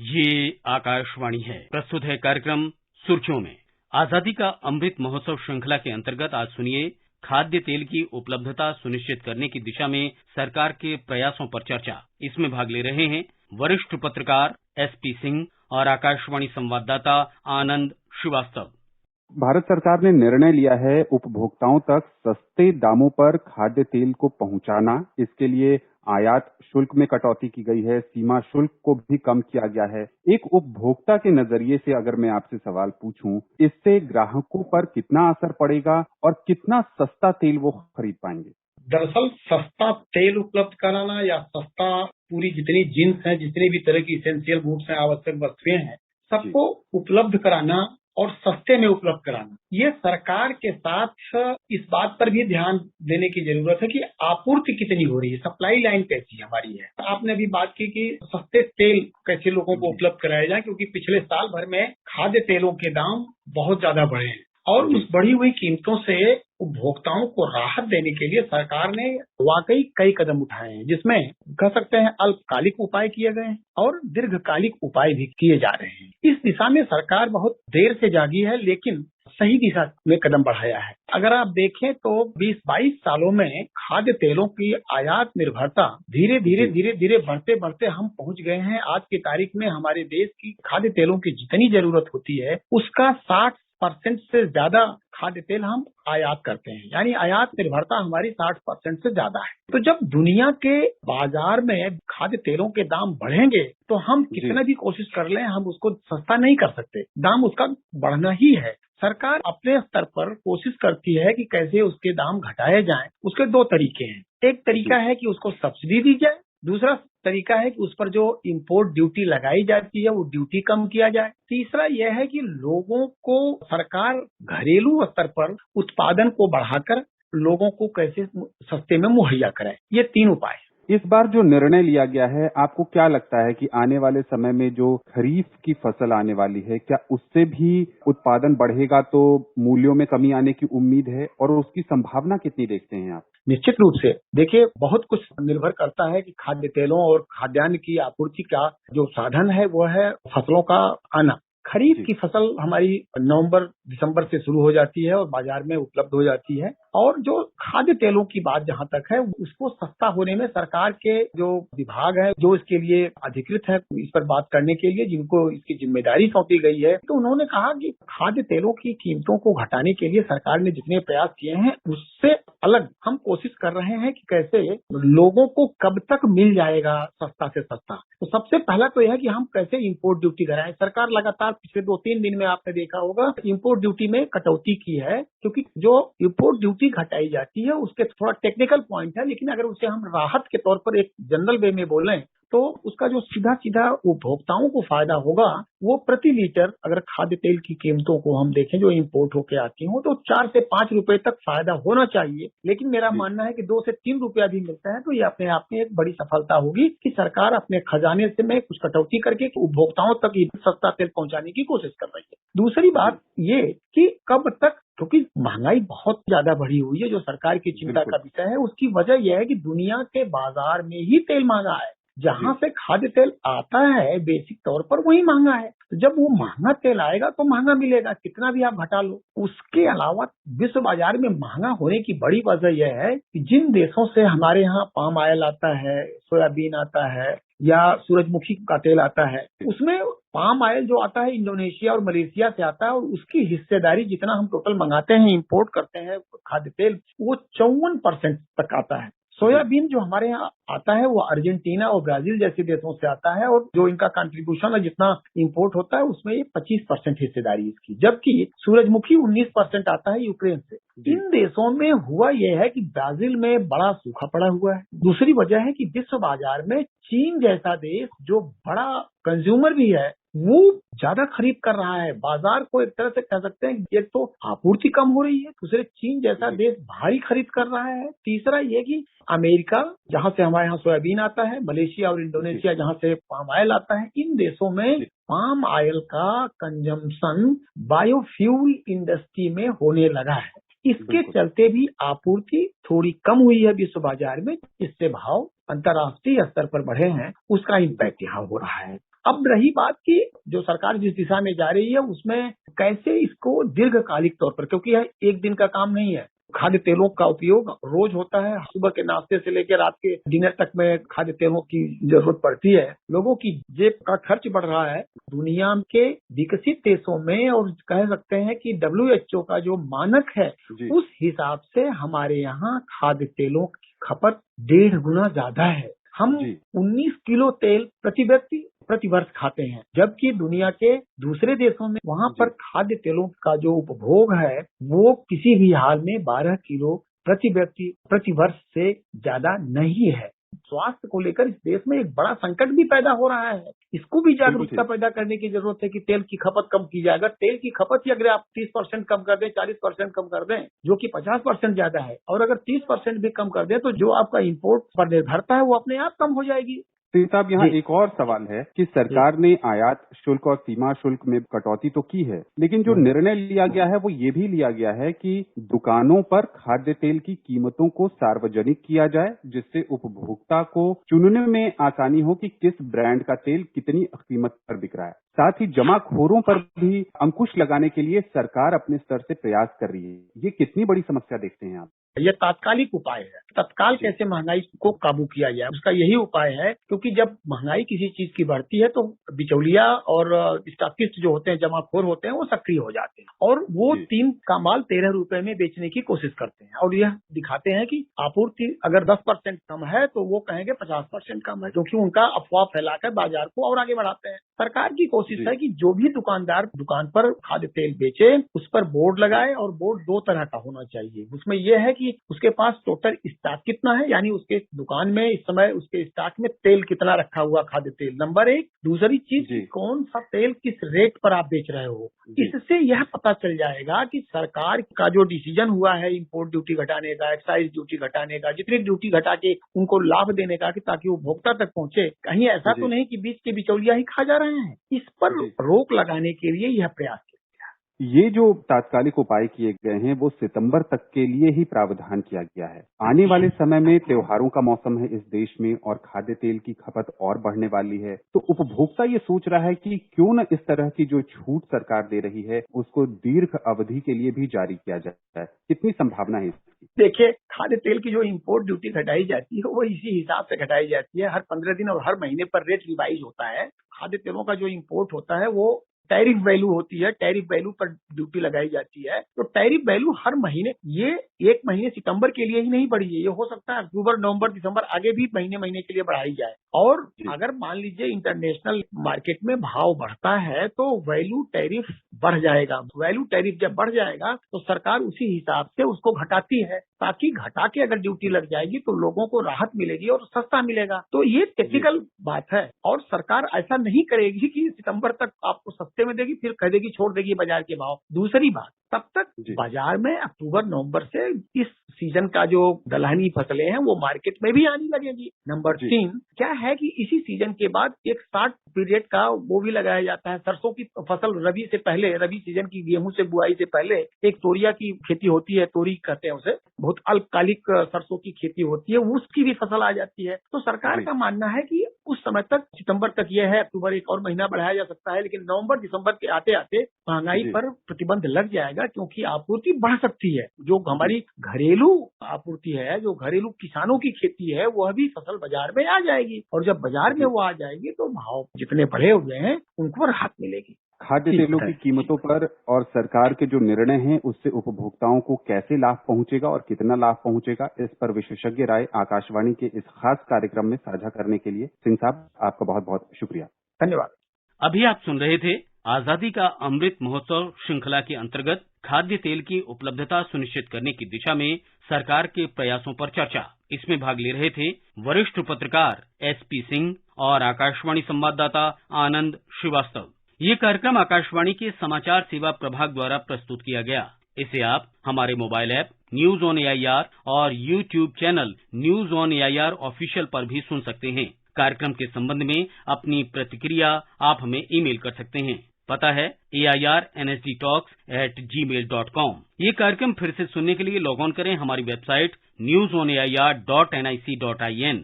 ये आकाशवाणी है। प्रस्तुत है कार्यक्रम सुर्खियों में। आजादी का अमृत महोत्सव श्रृंखला के अंतर्गत आज सुनिए खाद्य तेल की उपलब्धता सुनिश्चित करने की दिशा में सरकार के प्रयासों पर चर्चा। इसमें भाग ले रहे हैं वरिष्ठ पत्रकार SP सिंह और आकाशवाणी संवाददाता आनंद श्रीवास्तव। भारत सरकार ने निर्णय लिया है उपभोक्ताओं तक सस्ते दामों पर खाद्य तेल को पहुंचाना। इसके लिए आयात शुल्क में कटौती की गई है, सीमा शुल्क को भी कम किया गया है। एक उपभोक्ता के नजरिए से अगर मैं आपसे सवाल पूछूं, इससे ग्राहकों पर कितना असर पड़ेगा और कितना सस्ता तेल वो खरीद पाएंगे? दरअसल सस्ता तेल उपलब्ध कराना या सस्ता पूरी जितनी जिन्स है, जितनी भी तरह की इसेंशियल गुड्स हैं, आवश्यक वस्तुएं हैं, सबको उपलब्ध कराना और सस्ते में उपलब्ध कराना, ये सरकार के साथ इस बात पर भी ध्यान देने की जरूरत है कि आपूर्ति कितनी हो रही है, सप्लाई लाइन कैसी हमारी है। आपने अभी बात की कि सस्ते तेल कैसे लोगों को उपलब्ध कराए जाए, क्योंकि पिछले साल भर में खाद्य तेलों के दाम बहुत ज्यादा बढ़े हैं और उस बढ़ी हुई कीमतों से उपभोक्ताओं को राहत देने के लिए सरकार ने वाकई कई कदम उठाए हैं, जिसमें कह सकते हैं अल्पकालिक उपाय किए गए हैं और दीर्घकालिक उपाय भी किए जा रहे हैं। इस दिशा में सरकार बहुत देर से जागी है, लेकिन सही दिशा में कदम बढ़ाया है। अगर आप देखें तो 20-22 सालों में खाद्य तेलों की आयात निर्भरता धीरे धीरे बढ़ते बढ़ते हम पहुंच गए हैं। आज की तारीख में हमारे देश की खाद्य तेलों की जितनी जरूरत होती है उसका 60% से ज्यादा खाद्य तेल हम आयात करते हैं, यानी आयात निर्भरता हमारी 60% से ज्यादा है। तो जब दुनिया के बाजार में खाद्य तेलों के दाम बढ़ेंगे तो हम कितना भी कोशिश कर लें, हम उसको सस्ता नहीं कर सकते, दाम उसका बढ़ना ही है। सरकार अपने स्तर पर कोशिश करती है कि कैसे उसके दाम घटाए जाएं। उसके दो तरीके हैं। एक तरीका है कि उसको सब्सिडी दी जाए, दूसरा तरीका है कि उस पर जो इम्पोर्ट ड्यूटी लगाई जाती है वो ड्यूटी कम किया जाए। तीसरा यह है कि लोगों को सरकार घरेलू स्तर पर उत्पादन को बढ़ाकर लोगों को कैसे सस्ते में मुहैया कराए। ये तीन उपाय। इस बार जो निर्णय लिया गया है, आपको क्या लगता है कि आने वाले समय में जो खरीफ की फसल आने वाली है, क्या उससे भी उत्पादन बढ़ेगा तो मूल्यों में कमी आने की उम्मीद है और उसकी संभावना कितनी देखते हैं आप? निश्चित रूप से देखिए, बहुत कुछ निर्भर करता है कि खाद्य तेलों और खाद्यान्न की आपूर्ति का जो साधन है वो है फसलों का आना। खरीफ की फसल हमारी नवंबर दिसंबर से शुरू हो जाती है और बाजार में उपलब्ध हो जाती है। और जो खाद्य तेलों की बात जहां तक है, उसको सस्ता होने में सरकार के जो विभाग है, जो इसके लिए अधिकृत है इस पर बात करने के लिए, जिनको इसकी जिम्मेदारी सौंपी गई है, तो उन्होंने कहा कि खाद्य तेलों की कीमतों को घटाने के लिए सरकार ने जितने प्रयास किए हैं उससे अलग हम कोशिश कर रहे हैं कि कैसे लोगों को कब तक मिल जाएगा सस्ता से सस्ता। तो सबसे पहला तो यह है कि हम कैसे इम्पोर्ट ड्यूटी कराएं। सरकार लगातार पिछले 2-3 दिन में आपने देखा होगा इम्पोर्ट ड्यूटी में कटौती की है, क्योंकि जो इम्पोर्ट ड्यूटी घटाई जाती है उसके थोड़ा टेक्निकल पॉइंट है, लेकिन अगर उसे हम राहत के तौर पर एक जनरल वे में बोलें तो उसका जो सीधा सीधा उपभोक्ताओं को फायदा होगा वो प्रति लीटर, अगर खाद्य तेल की कीमतों को हम देखें जो इम्पोर्ट होके आती हो, तो 4 से 5 रुपए तक फायदा होना चाहिए। लेकिन मेरा मानना है कि 2 से 3 रुपया भी मिलता है तो ये अपने आप में एक बड़ी सफलता होगी कि सरकार अपने खजाने से में कुछ कटौती करके उपभोक्ताओं तक सस्ता तेल पहुंचाने की कोशिश कर रही है। दूसरी बात ये कि कब तक, क्योंकि महंगाई बहुत ज्यादा बढ़ी हुई है, जो सरकार की चिंता का विषय है। उसकी वजह यह है कि दुनिया के बाजार में ही तेल महंगा है, जहां से खाद्य तेल आता है बेसिक तौर पर वही महंगा है। जब वो महंगा तेल आएगा तो महंगा मिलेगा, कितना भी आप घटा लो। उसके अलावा विश्व बाजार में महंगा होने की बड़ी वजह यह है कि जिन देशों से हमारे यहाँ पाम ऑयल आता है, सोयाबीन आता है या सूरजमुखी का तेल आता है, उसमें पाम ऑयल जो आता है इंडोनेशिया और मलेशिया से आता है और उसकी हिस्सेदारी जितना हम टोटल मंगाते हैं, इंपोर्ट करते हैं खाद्य तेल, वो 54% तक आता है। सोयाबीन जो हमारे यहाँ आता है वो अर्जेंटीना और ब्राजील जैसे देशों से आता है और जो इनका कंट्रीब्यूशन है जितना इंपोर्ट होता है उसमें ये 25% हिस्सेदारी इसकी, जबकि सूरजमुखी 19% आता है यूक्रेन से। इन देशों में हुआ यह है कि ब्राजील में बड़ा सूखा पड़ा हुआ है। दूसरी वजह है कि विश्व बाजार में चीन जैसा देश जो बड़ा कंज्यूमर भी है वो ज्यादा खरीद कर रहा है। बाजार को एक तरह से कह सकते हैं एक तो आपूर्ति कम हो रही है, दूसरे चीन जैसा देश भारी खरीद कर रहा है। तीसरा ये कि अमेरिका जहां से हमारे यहाँ सोयाबीन आता है, मलेशिया और इंडोनेशिया जहां से पाम ऑयल आता है, इन देशों में पाम ऑयल का कंजम्पशन बायोफ्यूल इंडस्ट्री में होने लगा है। इसके चलते भी आपूर्ति थोड़ी कम हुई है विश्व बाजार में, इससे भाव अंतर्राष्ट्रीय स्तर पर बढ़े हैं, उसका इम्पैक्ट यहाँ हो रहा है। अब रही बात की जो सरकार जिस दिशा में जा रही है उसमें कैसे इसको दीर्घकालिक तौर पर, क्योंकि यह एक दिन का काम नहीं है। खाद्य तेलों का उपयोग रोज होता है, सुबह के नाश्ते से लेकर रात के डिनर तक में खाद्य तेलों की जरूरत पड़ती है। लोगों की जेब का खर्च बढ़ रहा है। दुनिया के विकसित देशों में और कह सकते हैं कि WHO का जो मानक है उस हिसाब से हमारे यहाँ खाद्य तेलों की खपत 1.5 गुना ज्यादा है। हम 19 किलो तेल प्रति व्यक्ति प्रति वर्ष खाते हैं, जबकि दुनिया के दूसरे देशों में वहाँ पर खाद्य तेलों का जो उपभोग है वो किसी भी हाल में 12 किलो प्रति व्यक्ति प्रति वर्ष से ज्यादा नहीं है। स्वास्थ्य को लेकर इस देश में एक बड़ा संकट भी पैदा हो रहा है। इसको भी जागरूकता पैदा करने की जरूरत है कि तेल की खपत कम की जाए। अगर तेल की खपत ही अगर आप 30% कम कर दें, 40% कम कर दें, जो कि 50% ज्यादा है, और अगर 30% भी कम कर दें तो जो आपका इंपोर्ट पर निर्भरता है वो अपने आप कम हो जाएगी। सिंह साहब, यहाँ एक और सवाल है कि सरकार ने आयात शुल्क और सीमा शुल्क में कटौती तो की है, लेकिन जो निर्णय लिया गया है वो ये भी लिया गया है कि दुकानों पर खाद्य तेल की कीमतों को सार्वजनिक किया जाए, जिससे उपभोक्ता को चुनने में आसानी हो कि किस ब्रांड का तेल कितनी कीमत पर बिक रहा है। साथ ही जमाखोरों पर भी अंकुश लगाने के लिए सरकार अपने स्तर से प्रयास कर रही है। ये कितनी बड़ी समस्या देखते हैं आप? यह तात्कालिक उपाय है। तत्काल कैसे महंगाई को काबू किया जाए उसका यही उपाय है, क्योंकि जब महंगाई किसी चीज की बढ़ती है तो बिचौलिया और स्टॉकिस्ट जो होते हैं, जमाखोर होते हैं, वो सक्रिय हो जाते हैं और वो 3 का माल 13 रुपए में बेचने की कोशिश करते हैं और यह दिखाते हैं कि आपूर्ति अगर 10% कम है तो वो कहेंगे 50% कम है, क्योंकि उनका अफवाह फैलाकर बाजार को और आगे बढ़ाते हैं। सरकार की कोशिश है कि जो भी दुकानदार दुकान पर खाद्य तेल बेचे उस पर बोर्ड लगाए, और बोर्ड 2 तरह का होना चाहिए। उसमें यह है कि उसके पास टोटल स्टॉक कितना है, यानी उसके दुकान में इस समय उसके स्टॉक में तेल कितना रखा हुआ खाद्य तेल, नंबर 1। दूसरी चीज कौन सा तेल किस रेट पर आप बेच रहे हो। इससे यह पता चल जाएगा कि सरकार का जो डिसीजन हुआ है इंपोर्ट ड्यूटी घटाने का, एक्साइज ड्यूटी घटाने का, जितनी ड्यूटी घटा के उनको लाभ देने का कि ताकि उपभोक्ता तक पहुंचे, कहीं ऐसा तो नहीं कि बीच के बिचौलिया ही खा जा रहे हैं। इस पर रोक लगाने के लिए यह प्रयास किया। ये जो तात्कालिक उपाय किए गए हैं वो सितंबर तक के लिए ही प्रावधान किया गया है। आने वाले समय में त्योहारों का मौसम है इस देश में और खाद्य तेल की खपत और बढ़ने वाली है, तो उपभोक्ता ये सोच रहा है कि क्यों न इस तरह की जो छूट सरकार दे रही है उसको दीर्घ अवधि के लिए भी जारी किया जाए। कितनी संभावना है इसकी? देखिए, खाद्य तेल की जो इंपोर्ट ड्यूटी घटाई जाती है वो इसी हिसाब से घटाई जाती है। हर 15 दिन और हर महीने पर रेट रिवाइज होता है। खाद्य तेलों का जो इंपोर्ट होता है वो टैरिफ वैल्यू होती है, टैरिफ वैल्यू पर ड्यूटी लगाई जाती है। तो टैरिफ वैल्यू हर महीने, ये एक महीने सितंबर के लिए ही नहीं बढ़ी है, ये हो सकता है अक्टूबर, नवंबर, दिसंबर आगे भी महीने महीने के लिए बढ़ाई जाए। और अगर मान लीजिए इंटरनेशनल मार्केट में भाव बढ़ता है तो वैल्यू टैरिफ बढ़ जाएगा। वैल्यू टैरिफ जब बढ़ जाएगा तो सरकार उसी हिसाब से उसको घटाती है, ताकि घटा के अगर ड्यूटी लग जाएगी तो लोगों को राहत मिलेगी और सस्ता मिलेगा। तो ये टेक्निकल बात है और सरकार ऐसा नहीं करेगी कि सितंबर तक आपको सस्ते में देगी फिर कह देगी छोड़ देगी बाजार के भाव। दूसरी बात, तब तक बाजार में अक्टूबर नवंबर से इस सीजन का जो दलहनी फसलें हैं वो मार्केट में भी आने लगेगी। नंबर 3 क्या है कि इसी सीजन के बाद एक शार्ट पीरियड का वो भी लगाया जाता है। सरसों की फसल रबी से पहले, रबी सीजन की गेहूं से बुआई से पहले एक तोरिया की खेती होती है, तोरी कहते हैं उसे, बहुत अल्पकालिक सरसों की खेती होती है, उसकी भी फसल आ जाती है। तो सरकार का मानना है कि उस समय तक, सितंबर तक यह है, अक्टूबर एक और महीना बढ़ाया जा सकता है, लेकिन नवंबर दिसंबर के आते आते महंगाई पर प्रतिबंध लग जाएगा, क्योंकि आपूर्ति बढ़ सकती है। जो हमारी घरेलू आपूर्ति है, जो घरेलू किसानों की खेती है, वह भी फसल बाजार में आ जाएगी और जब बाजार में वो आ जाएगी तो भाव जितने बढ़े हुए हैं उनको राहत मिलेगी। खाद्य तेलों की कीमतों पर और सरकार के जो निर्णय हैं उससे उपभोक्ताओं को कैसे लाभ पहुंचेगा और कितना लाभ पहुंचेगा, इस पर विशेषज्ञ राय आकाशवाणी के इस खास कार्यक्रम में साझा करने के लिए सिंह साहब आपका बहुत बहुत शुक्रिया। धन्यवाद। अभी आप सुन रहे थे आजादी का अमृत महोत्सव श्रृंखला के अंतर्गत खाद्य तेल की उपलब्धता सुनिश्चित करने की दिशा में सरकार के प्रयासों पर चर्चा। इसमें भाग ले रहे थे वरिष्ठ पत्रकार SP सिंह और आकाशवाणी संवाददाता आनंद श्रीवास्तव। ये कार्यक्रम आकाशवाणी के समाचार सेवा प्रभाग द्वारा प्रस्तुत किया गया। इसे आप हमारे mobile app news on AIR और YouTube channel news on AIR official पर भी सुन सकते हैं। कार्यक्रम के संबंध में अपनी प्रतिक्रिया आप हमें ईमेल कर सकते हैं। पता है airnsdtalks@gmail.com। ये कार्यक्रम फिर से सुनने के लिए लॉग ऑन करें हमारी वेबसाइट newsonair.nic.in।